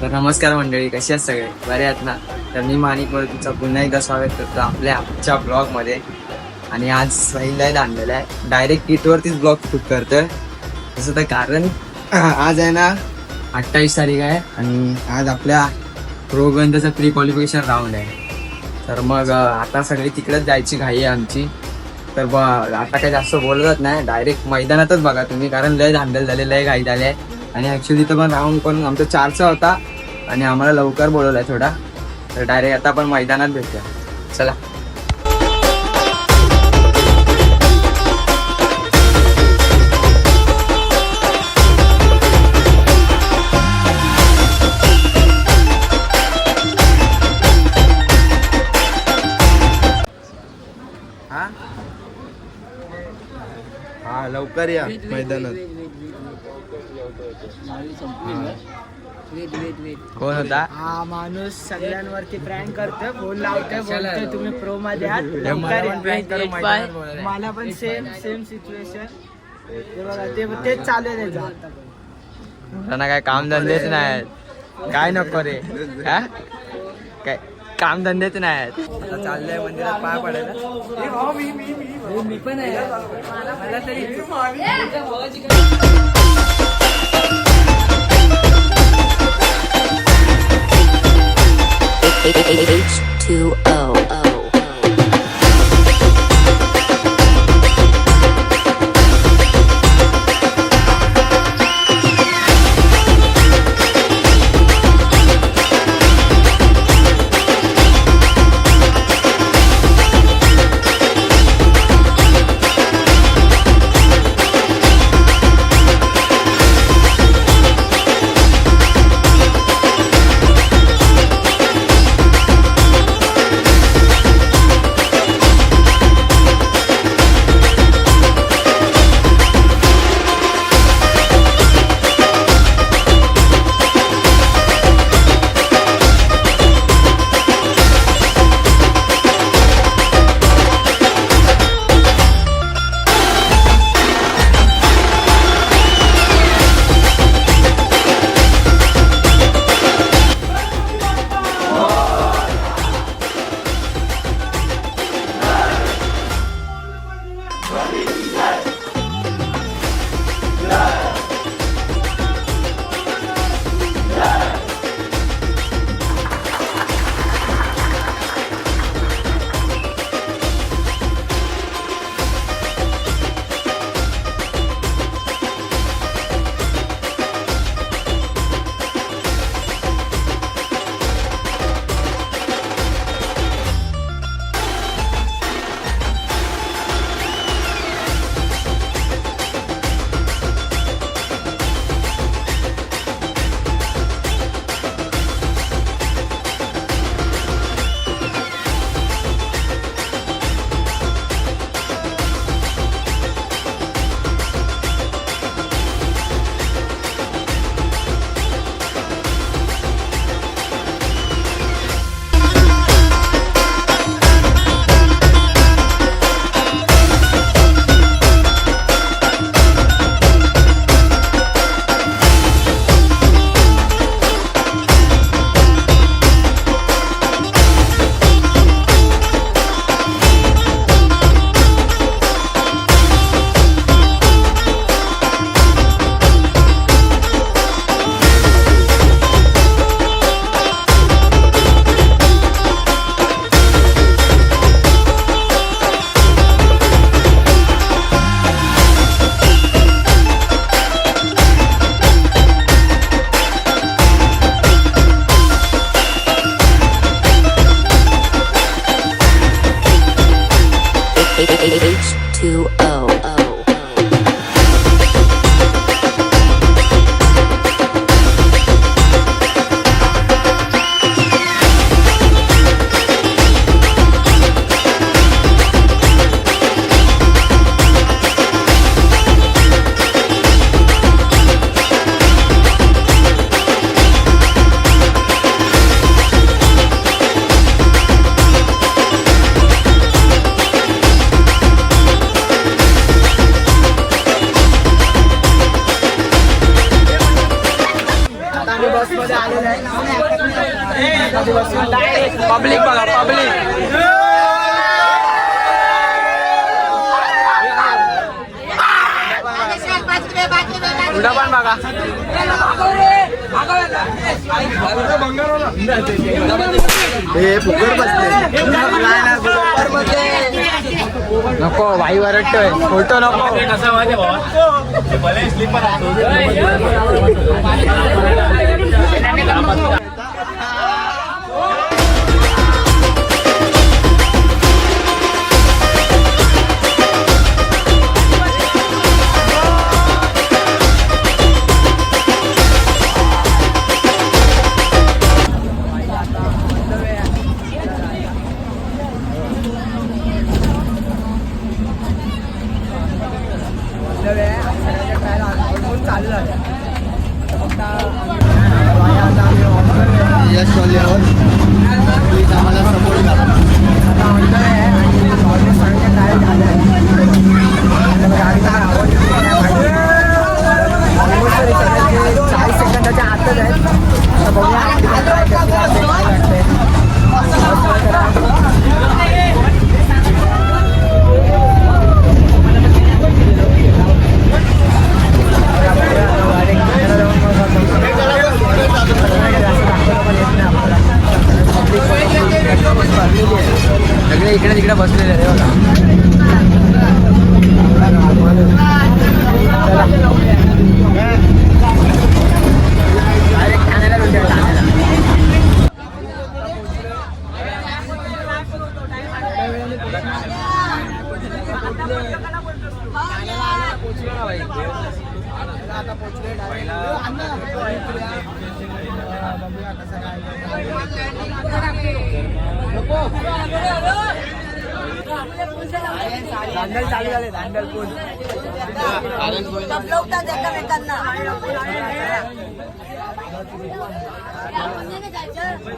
तर नमस्कार मंडळी, कशी आहेत सगळे? बरे आहेत ना? तर मी माणिक तुमचं पुन्हा एकदा स्वागत करतो आपल्या आजच्या ब्लॉगमध्ये. आणि आज पहिल्यांदा आणलेला आहे, डायरेक्ट किटवरतीच ब्लॉग शूट करतोय. तसं तर कारण आज आहे ना 28 तारीख आहे आणि आज आपल्या प्रो गोविंदाचं प्री क्वालिफिकेशन राऊंड आहे. तर मग आता सगळी तिकडेच जायची घाई आहे आमची. तर आता काही जास्त बोलत नाही, डायरेक्ट मैदानातच बघा तुम्ही, कारण लय धांदल झाले, लय घाई झाले. आणि ॲक्च्युली तर पण राऊंड पण आमचा 4चा होता आणि आम्हाला लवकर बोलवलं आहे थोडा. तर डायरेक्ट आता आपण मैदानात भेटूया, चला. हा लवकर या मैदानात. कोण होता? हा माणूस सगळ्यांवरती प्रँक करतोय, फोन लावतोय, बोलतोय तुम्ही प्रो मध्ये आहात, लवकर या. मला पण सेम सिच्युएशन तेच चालू आहे त्याचं. त्यांना काय काम धंदेच नाही, काय नको रे, हा काय काम धंदेच नाही. आता चाललंय मंदिरात पाय पडायला. मी पण आहे, मला तरी H2O. बस मध्ये आलेलं आहे. पब्लिक बघा पब्लिक. पुढं पण बघा. हे फुकट बसते. नको भाई वरटतोय फोटो नको. चालू झालं. यश वाल्यावर प्लीज आम्हाला सपोर्ट करा. चाळीस सेकंदाच्या आतच आहेत. बघूया सगळे इकडे तिकडे बसलेले रे बघा. डायरेक्ट ठाण्याला भेटूया. आता पोचले दांडल चालू झाले. दांडल पूल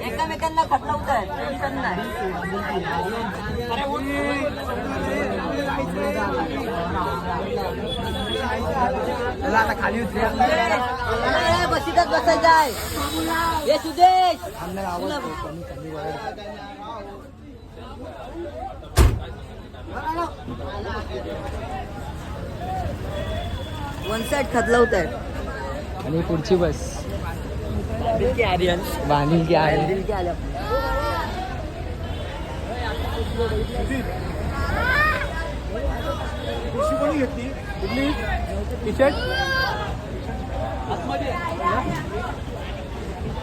एकमेकांना खटलवतात. चला आता खाली उतरूया. बसीतच बसायचं आहे. हे सुदेश वन साइड खतलवत आहेत. आणि पुढची बस बांधील की आर्यन.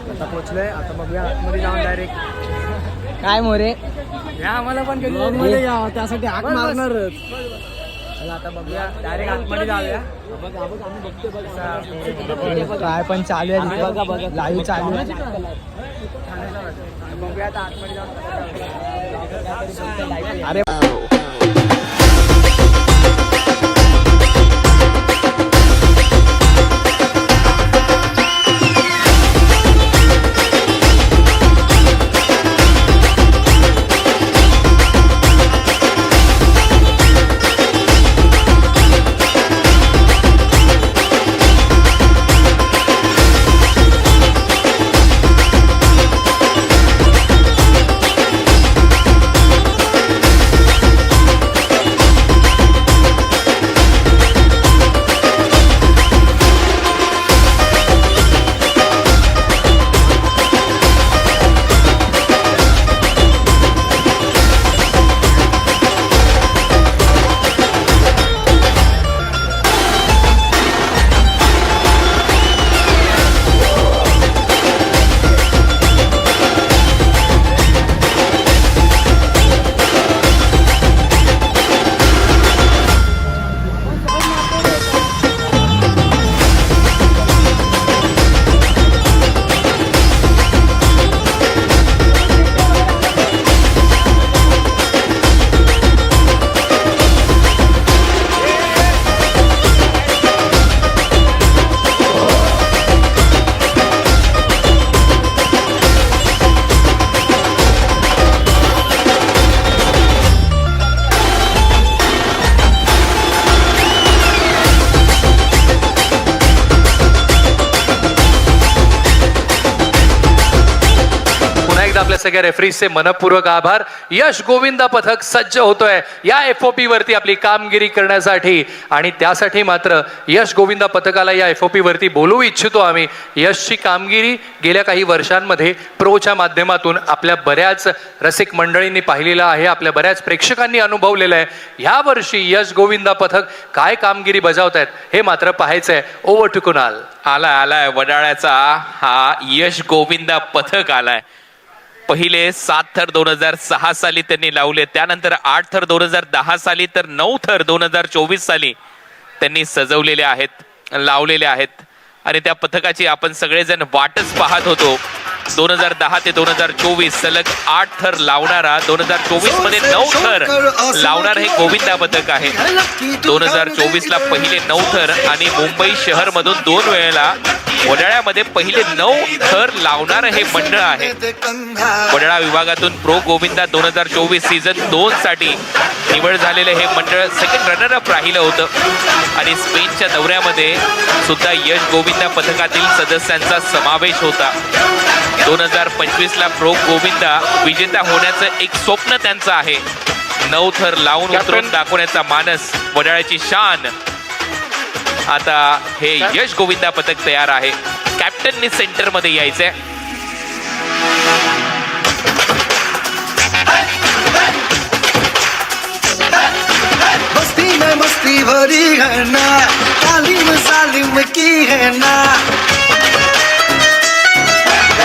आता पोचलोय. आता बघूया आतमध्ये जाऊन डायरेक्ट. काय मोरे या आम्हाला पण मध्ये या त्यासाठी हाक मारणारच. चला आता बघूया डायरेक्ट आतमध्ये जाऊया. काय पण चालू आहे लाईव्ह चालू आहे. बघूया आता आतमध्ये जाऊन. अरे एकदा आपल्या सगळ्या रेफरीजचे मनपूर्वक आभार. यश गोविंदा पथक सज्ज होतोय या FOP वरती आपली कामगिरी करण्यासाठी आणि त्यासाठी मात्र यश गोविंदा पथकाला या FOP वरती बोलवू इच्छितो आम्ही. यशची कामगिरी गेल्या काही वर्षांमध्ये प्रोच्या माध्यमातून आपल्या बऱ्याच रसिक मंडळींनी पाहिलेलं आहे, आपल्या बऱ्याच प्रेक्षकांनी अनुभवलेलं आहे. ह्या वर्षी यश गोविंदा पथक काय कामगिरी बजावत आहेत हे मात्र पाहायचंय. Over to Kunal. आलाय वडाळ्याचा हा यश गोविंदा पथक आलाय. पहिले 7 थर 2006 साली त्यांनी लावले, त्यानंतर 8 थर 2010 साली, तर 9 थर 2024 साली त्यांनी सजवलेले आहेत, लावलेले आहेत. आणि त्या पथकाची आपण सगळेजण वाटच पाहत होतो. 2010 ते 2024 सलग 8 थर लावणारा, 2024 मध्ये 9 थर लावणार हे गोविंदा पथक आहे. 2024 ला पहिले 9 थर आणि मुंबई शहर मधून 2 वेळेला वडाळ्यामध्ये पहिले 9 थर लावणार हे मंडळ आहे. वडाळा विभागातून प्रो गोविंदा 2024 सीझन 2 साठी निवड झालेले हे मंडळ सेकंड रनर अप राहिलं होतं. आणि स्पेनच्या दौऱ्यामध्ये सुद्धा यश गोविंदा पथकातील सदस्यांचा समावेश होता. 2025 ला प्रो गोविंदा विजेता होण्याचं एक स्वप्न त्यांचं आहे. 9 थर लावून उतरून दाखवण्याचा मानस, वडाळ्याची शान. आता हे यश गोविंदा पथक तयार आहे. कॅप्टननी सेंटर मध्ये यायचंय. बस्ती में मस्ती भरी है ना, तालीम सालिम की है ना,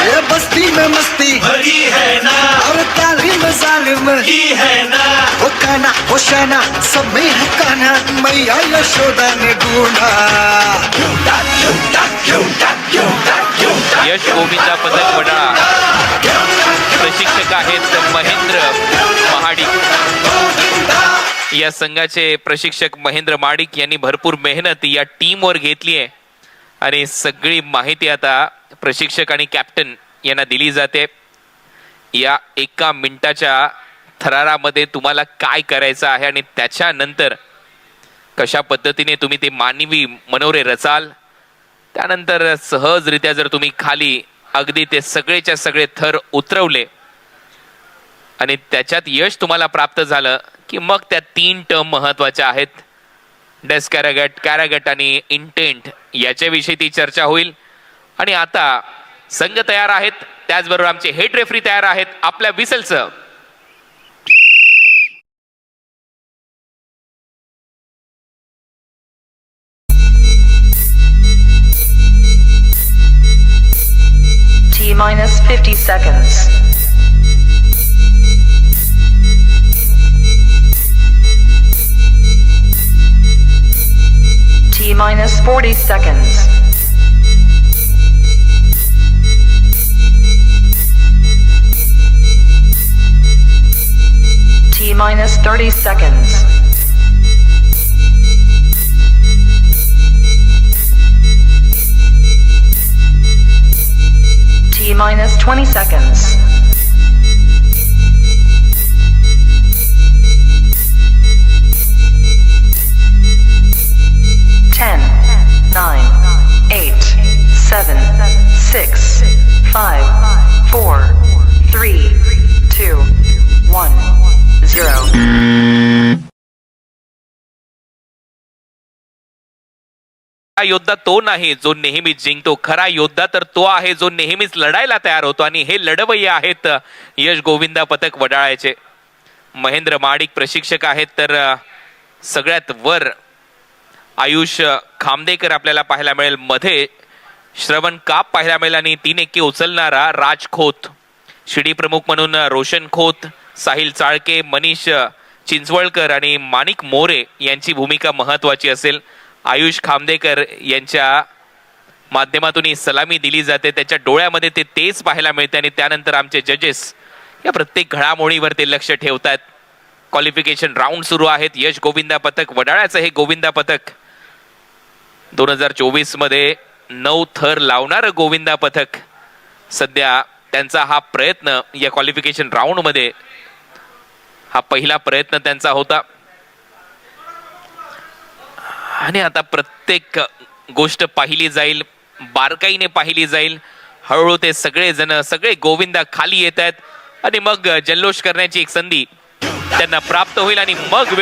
ये बस्ती में मस्ती भरी है ना, और तालीम सालिम की है ना. वो काना वो शाना सब में है काना, मैया यशोदा ने ढूंढा. यश गोविंदा पथक वडाळा. प्रशिक्षक आहेत महेंद्र महाडिक. या संघाचे प्रशिक्षक महेंद्र महाडिक यांनी भरपूर मेहनत या टीमवर घेतली आहे आणि सगळी माहिती आता प्रशिक्षक आणि कॅप्टन यांना दिली जाते. या 1 मिनिटाच्या थरारामध्ये तुम्हाला काय करायचं आहे आणि त्याच्यानंतर कशा पद्धतीने तुम्ही ते मानवी मनोरे रचाल. त्यानंतर सहजरित्या जर तुम्ही खाली अगदी ते सगळेच्या सगळे थर उतरवले आणि त्याच्यात यश तुम्हाला प्राप्त झालं की मग त्या 3 टर्म महत्वाच्या आहेत. डेस्कॅरगट, कॅरगट आणि इंटेंट याच्याविषयी ती चर्चा होईल. आणि आता संघ तयार आहेत, त्याचबरोबर आमचे हेड रेफरी तयार आहेत आपल्या विसलचं. T-minus 50 seconds. T-minus 40 seconds. T-minus 30 seconds. T-minus 20 seconds. Ten, 9, 8, 7, 6, 5, 4, 3, 2, 1, 0. योद्धा तो नाही जो नेहमीच जिंकतो. खरा योद्धा तर तो आहे जो नेहमीच लढायला तयार होतो. आणि हे लढवय्ये आहेत यश गोविंदा पथक वडाळ्याचे. महेंद्र महाडिक प्रशिक्षक आहेत, तर सगळ्यात वर आयुष खामदेकर आपल्याला पाहायला मिळेल. मध्ये श्रवण काप पाहायला मिळेल आणि 3 एक्के उचलणारा राज खोत. शिडी प्रमुख म्हणून रोशन खोत, साहिल चाळके, मनीष चिंचवळकर आणि माणिक मोरे यांची भूमिका महत्वाची असेल. आयुष खामदेकर यांच्या माध्यमातून ही सलामी दिली जाते. त्याच्या डोळ्यामध्ये ते तेच पाहायला मिळते. आणि त्यानंतर आमचे जजेस या प्रत्येक घडामोडीवर ते लक्ष ठेवतात. क्वालिफिकेशन राऊंड सुरू आहेत. यश गोविंदा पथक वडाळ्याचं हे गोविंदा पथक 2024 मध्ये 9 थर लावणार गोविंदा पथक. सध्या त्यांचा हा प्रयत्न या क्वालिफिकेशन राऊंड मध्ये हा पहिला प्रयत्न त्यांचा होता. आणि आता प्रत्येक गोष्ट पाहिली जाईल, बारकाईने पाहिली जाईल. हळूहळू ते सगळे गोविंदा खाली येत आहेत आणि मग जल्लोष करण्याची एक संधी त्यांना प्राप्त होईल आणि मग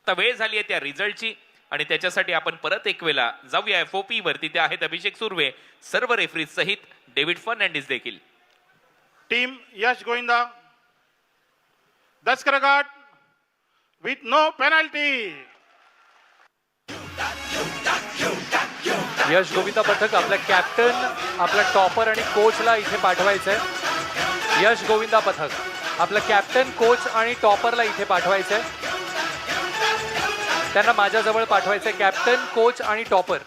आता वेळ झाली आहे त्या रिझल्टची आणि त्याच्यासाठी आपण परत एक वेळा जाऊया FOP वरती. ते आहेत अभिषेक सुर्वे, सर्व रेफरीज सहित डेव्हिड फर्नांडिस देखील. टीम यश गोविंदा 10 क्रॉट with no penalty. Yash Govinda पथक आपला कॅप्टन, आपला टॉपर आणि कोचला इथे पाठवायचंय. यश गोविंदा पथक आपलं कॅप्टन, कोच आणि टॉपरला इथे पाठवायचंय. त्यांना माझ्याजवळ पाठवायचंय. कॅप्टन, कोच आणि टॉपर.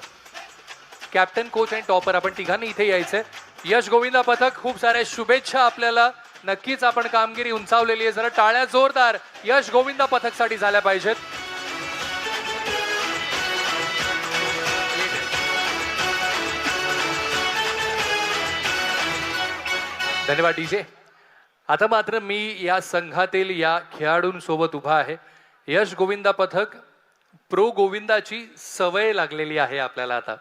कॅप्टन, कोच आणि टॉपर आपण तिघांनी इथे यायचंय. यश गोविंदा पथक खूप साऱ्या शुभेच्छा आपल्याला. नक्कीच आपण कामगिरी उंचावलेली आहे. जरा टाळ्या जोरदार यश गोविंदा पथकसाठी झाल्या पाहिजेत. धन्यवाद डीजे. आता मात्र मी या संघातील या खेळाडूंसोबत उभा आहे. यश गोविंदा पथक प्रो गोविंदाची सवय लागलेली आहे आपल्याला आता.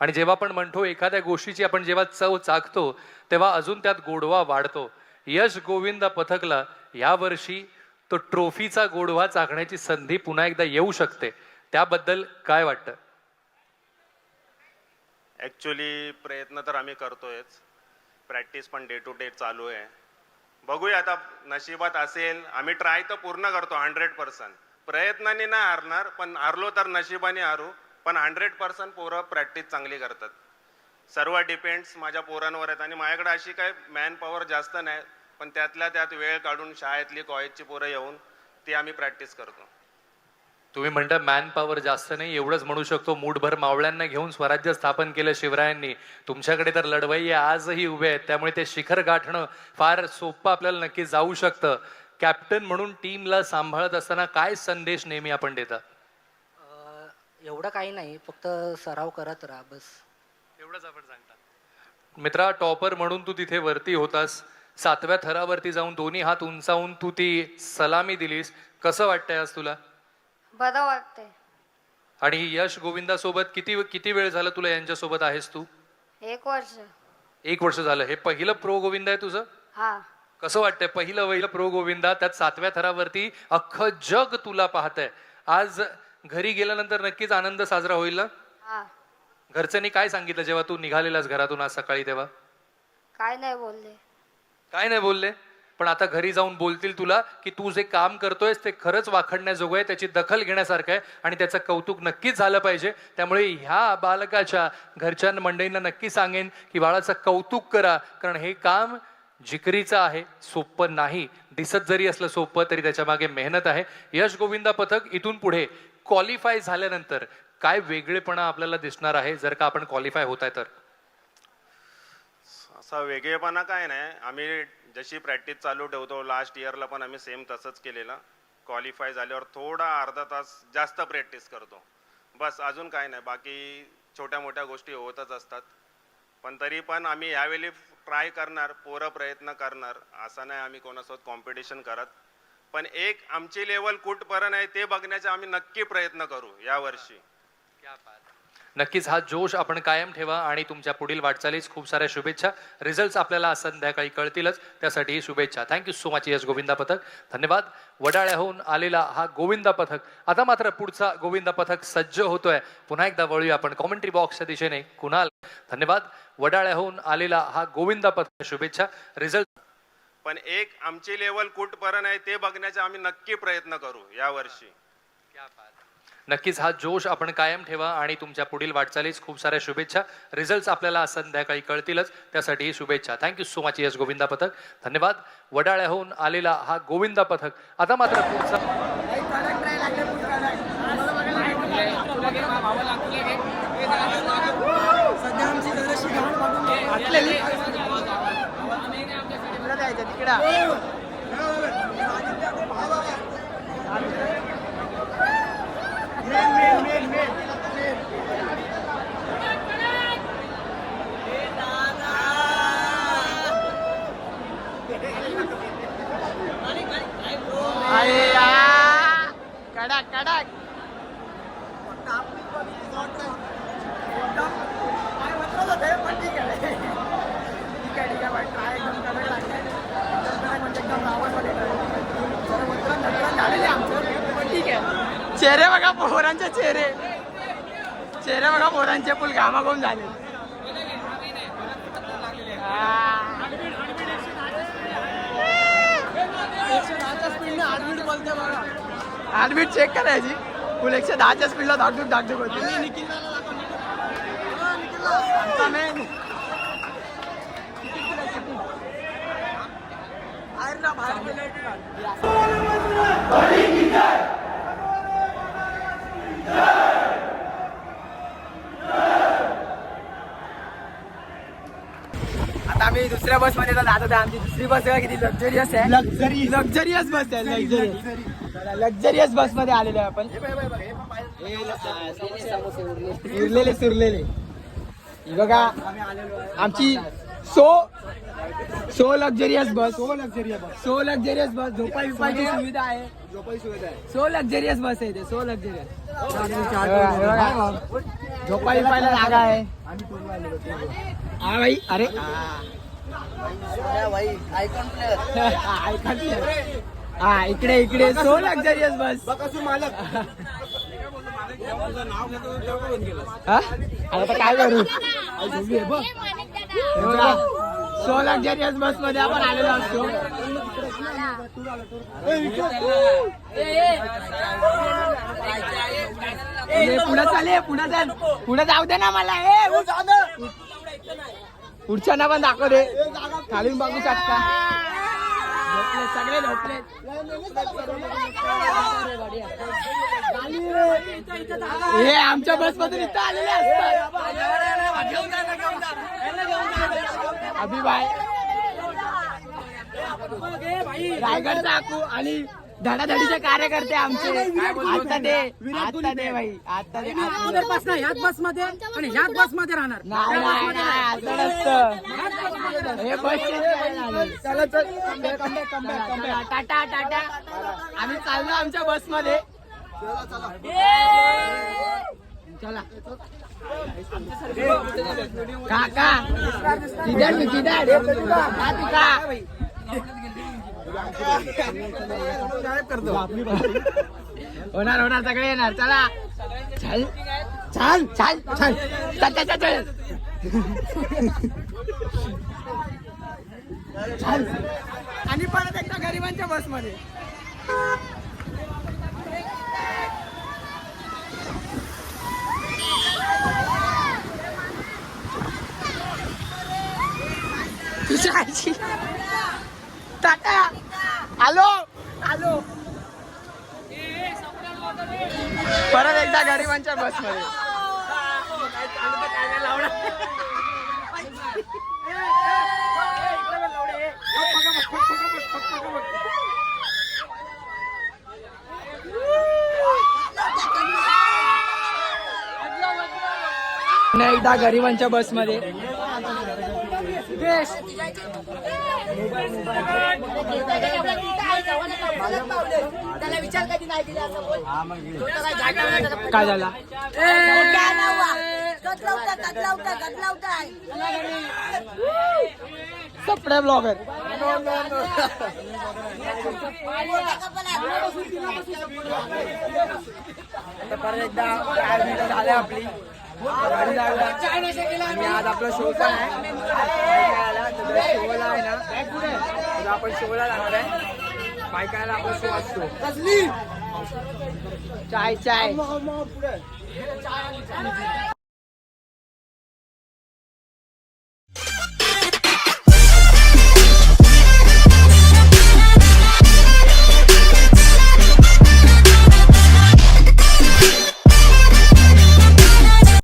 आणि जेव्हा आपण म्हणतो एखाद्या गोष्टीची आपण जेव्हा चव चाखतो तेव्हा अजून त्यात गोडवा वाढतो. यश गोविंदा पथकला यावर्षी तो ट्रॉफीचा गोडवा चाखण्याची संधी पुन्हा एकदा येऊ शकते. त्याबद्दल काय वाटतं? ॲक्च्युली प्रयत्न तर आम्ही करतोयच, प्रॅक्टिस पण डे टू डे चालू आहे. बघूया आता नशिबात असेल. आम्ही ट्राय तर पूर्ण करतो 100%. प्रयत्नाने नाही हारणार, पण हारलो तर नशिबाने हारू. पण 100% पोरं प्रॅक्टिस चांगली करतात. सर्व डिपेंड्स माझ्या पोरांवर आहेत आणि माझ्याकडे अशी काय मॅन पॉवर जास्त नाही, पण त्यातल्या त्यात वेळ काढून शाळेतली कॉलेजची पोरं येऊन ती आम्ही प्रॅक्टिस करतो. तुम्ही म्हणता मॅन पॉवर जास्त नाही, एवढंच म्हणू शकतो. मूठभर मावळ्यांना घेऊन स्वराज्य स्थापन केलं शिवरायांनी. तुमच्याकडे तर लढवई आजही उभे आहेत, त्यामुळे ते शिखर गाठणं फार सोपं आपल्याला नक्की जाऊ शकतं. कॅप्टन म्हणून टीमला सांभाळत असताना काय संदेश नेहमी आपण देता? एवढं काही नाही, फक्त सराव करत राहा बस, एवढंच आपण सांगता. मित्रा, टॉपर म्हणून तू तिथे वरती होतास. 7व्या थरावरती जाऊन दोन्ही हात उंचावून तू ती सलामी दिलीस. कसं वाटतंय आज तुला? बरं वाटतंय. आणि यश गोविंदा सोबत किती वेळ झालं तुला यांच्यासोबत आहेस तू? 1 वर्ष. 1 वर्ष झालं. हे पहिलं प्रो गोविंदा आहे तुझं? हा. कसं वाटतंय पहिलं प्रो गोविंदा, त्यात 7व्या थरावरती अख्खं जग तुला पाहतंय. आज घरी गेल्यानंतर नक्कीच आनंद साजरा होईल ना? हा. घरच्यांनी काय सांगितलं जेव्हा तू निघालेलास घरातून आज सकाळी? तेव्हा काय नाही बोलले. काय नाही बोलले, पण आता घरी जाऊन बोलतील तुला की तू जे काम करतोयस ते खरंच वाखडण्याजोगं आहे, त्याची दखल घेण्यासारखं आहे आणि त्याचं कौतुक नक्कीच झालं पाहिजे. त्यामुळे ह्या बालकाच्या घरच्या मंडळींना नक्की सांगेन की बाळाचं कौतुक करा, कारण हे काम जिकरीचं आहे, सोपं नाही. दिसत जरी असलं सोपं तरी त्याच्या मागे मेहनत आहे. यश गोविंदा पथक इथून पुढे क्वालिफाय झाल्यानंतर काय वेगळेपणा आपल्याला दिसणार आहे जर का आपण क्वालिफाय होत आहे तर? असा वेगळेपणा काय नाही. आम्ही जशी प्रॅक्टिस चालू ठेवतो, लास्ट इयरला पण आम्ही सेम तसंच केलेलं. क्वालिफाय झाल्यावर थोडा अर्धा तास जास्त प्रॅक्टिस करतो बस, अजून काय नाही. बाकी छोट्या मोठ्या गोष्टी होतच असतात, पण तरी पण आम्ही ह्यावेळी ट्राय करणार, पोरं प्रयत्न करणार. असं नाही आम्ही कोणासोबत कॉम्पिटिशन करत, पण एक आमची लेवल कुठपर्यंत आहे ते बघण्याचा आम्ही नक्की प्रयत्न करू यावर्षी. नक्कीच हा जोश आपण कायम ठेवा आणि तुमच्या पुढील वाटचालीस खूप साऱ्या शुभेच्छा. रिझल्ट आपल्याला आज संध्याकाळी कळतीलच, त्यासाठी शुभेच्छा. थँक्यू सो मच यश गोविंदा पथक. धन्यवाद. वडाळ्याहून आलेला हा गोविंदा पथक. आता मात्र पुढचा गोविंदा पथक सज्ज होतोय. पुन्हा एकदा वळूया आपण कॉमेंट्री बॉक्सच्या दिशेने. कुणाल, धन्यवाद. वडाळ्याहून आलेला हा गोविंदा पथक. शुभेच्छा. रिझल्ट पण एक आमची लेवल कुठपर्यंत आहे ते बघण्याचा आम्ही नक्की प्रयत्न करू यावर्षी. नक्कीच हा जोश आपण कायम ठेवा आणि तुमच्या पुढील वाटचालीस खूप साऱ्या शुभेच्छा. रिझल्ट आपल्याला आज संध्याकाळी कळतीलच, त्यासाठी शुभेच्छा. थँक्यू सो मच यश गोविंदा पथक. धन्यवाद. वडाळ्याहून आलेला हा गोविंदा पथक. आता मात्र पुढचा चेहरे बघा पोरांचे चेहरे बघा पोरांचे फुल घामाघूम झाले. हार्टबीट चेक करायची फुल 110च्या स्पीडला धाकधूक होती. आता आम्ही दुसऱ्या बस मध्ये जात होतो. आमची दुसरी बस किती लक्झरियस आहे. लक्झरियस बस आहे. लक्झरियस बस मध्ये आलेलो आहे आपण. सुरलेले ही बघा आमची सो लक्झरियस बस. झोपाई बिपायची सुविधा आहे. सो लक्झरियस बस आहे ते. सो लक्झरियस झोपाई बिपायला जागा आहे. हा भाई अरे हा इकडे सो लक्झरियस बस. आता काय करू. सो लक्झरियस बस मध्ये आपण आलेलो असतो. पुढे जाऊ दे ना मला. पुढच्या ना पण दाखव दे. खालून बघू शकता सगळे झोपले. हे आमच्या बस मधून इथं आलेले असतात. अभिभाय रायगडचा आकू आणि धडाधडीचे कार्यकर्ते आमचे. आता दे भाई. ह्याच बस मध्ये आणि ह्याच बस मध्ये राहणार. नाही असं नसतं. हे बस टाटा आम्ही चाललो आमच्या बस मध्ये. चला काका होणार सगळे येणार. चला छान आणि परत एकदा गरिबांच्या बस मध्ये. टाटा आलो परत एकदा गरिबांच्या बस मध्ये. एकदा गरिबांच्या बस मध्ये. काय झाला. सपडे ब्लॉगर परत एकदा झाले आपली गाडी लागला. आज आपला शो काय आहे शोला आहे ना. आपण शोला जाणार आहे. बायकायला आपला शो असतो. चाय